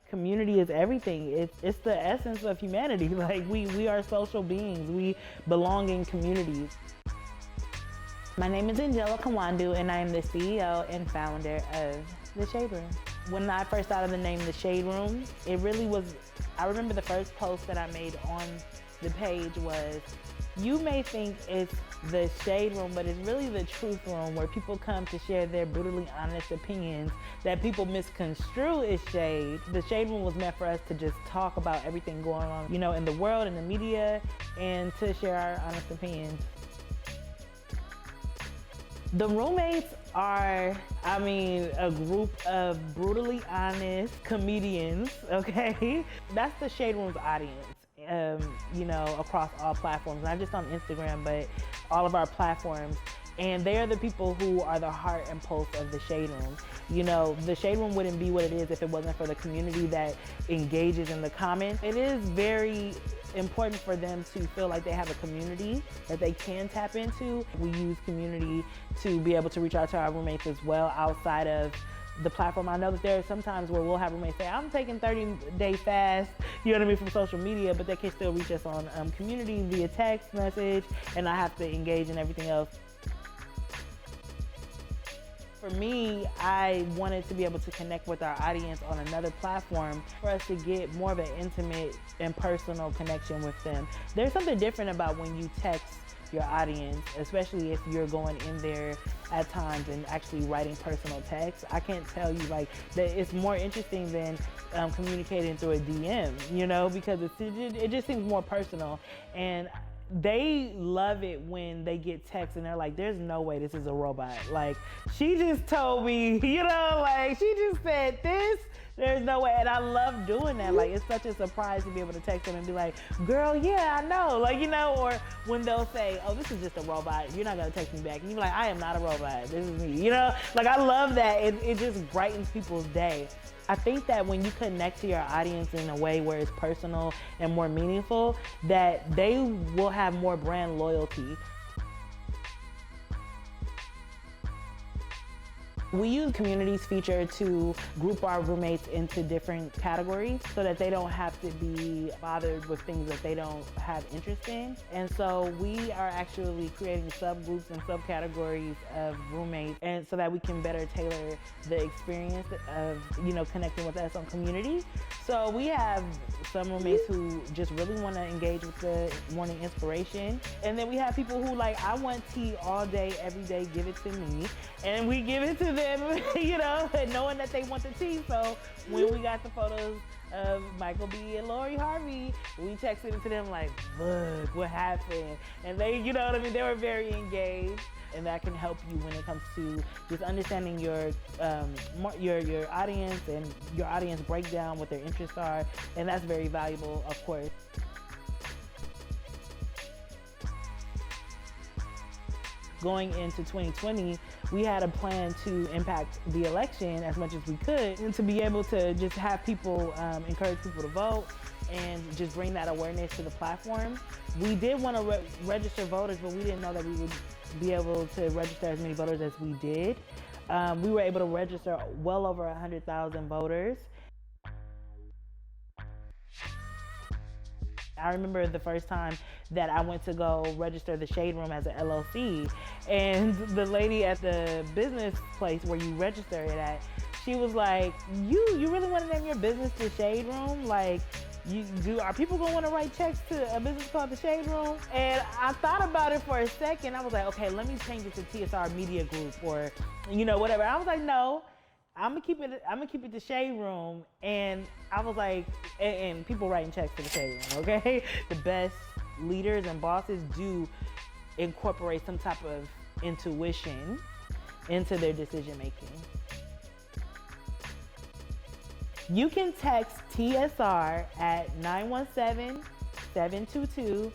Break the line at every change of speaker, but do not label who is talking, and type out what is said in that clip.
community is everything. It's the essence of humanity. Like we are social beings. We belong in communities. My name is Angelica Nwandu, and I am the CEO and founder of The Shade Room. When I first thought of the name The Shade Room, it really was, I remember the first post that I made on the page was, you may think it's the shade room, but it's really the truth room where people come to share their brutally honest opinions that people misconstrue as shade. The shade room was meant for us to just talk about everything going on, you know, in the world, in the media, and to share our honest opinions. The roommates are, a group of brutally honest comedians, okay? That's the Shade Room's audience, across all platforms, not just on Instagram, but all of our platforms. And they are the people who are the heart and pulse of the Shade Room. You know, the Shade Room wouldn't be what it is if it wasn't for the community that engages in the comments. It is very important for them to feel like they have a community that they can tap into. We use community to be able to reach out to our roommates as well outside of the platform. I know that there are some times where we'll have roommates say, I'm taking 30-day fast, from social media, but they can still reach us on community via text message, and I have to engage in everything else. For me, I wanted to be able to connect with our audience on another platform for us to get more of an intimate and personal connection with them. There's something different about when you text your audience, especially if you're going in there at times and actually writing personal text. I can't tell you that it's more interesting than communicating through a DM, because it just seems more personal. And they love it when they get texts and they're like, there's no way this is a robot. Like, she just told me, she just said this. There's no way. And I love doing that. Like, it's such a surprise to be able to text them and be like, girl, yeah, I know. Or when they'll say, oh, this is just a robot. You're not going to text me back. And you're like, I am not a robot. This is me. I love that. It just brightens people's day. I think that when you connect to your audience in a way where it's personal and more meaningful, that they will have more brand loyalty. We use Communities feature to group our roommates into different categories so that they don't have to be bothered with things that they don't have interest in. And so we are actually creating subgroups and subcategories of roommates, and so that we can better tailor the experience of, connecting with us on Community. So we have some roommates who just really want to engage with the morning inspiration. And then we have people who I want tea all day, every day, give it to me. And we give it to them, and knowing that they want the tea. So when we got the photos of Michael B. and Lori Harvey, we texted it to them like, look what happened. And they, they were very engaged. And that can help you when it comes to just understanding your audience and your audience breakdown, what their interests are. And that's very valuable, of course. Going into 2020, we had a plan to impact the election as much as we could, and to be able to just have people, encourage people to vote and just bring that awareness to the platform. We did want to register voters, but we didn't know that we would be able to register as many voters as we did. We were able to register well over 100,000 voters. I remember the first time that I went to go register the Shade Room as an LLC, and the lady at the business place where you register it at, she was like, you really want to name your business the Shade Room? Are people gonna want to write checks to a business called the Shade Room? And I thought about it for a second. I was like, okay, let me change it to TSR Media Group or, whatever. I was like, no. I'm gonna keep it the Shade Room. And I was like, and people writing checks to the Shade Room, okay? The best leaders and bosses do incorporate some type of intuition into their decision making. You can text TSR at 917-722-8057.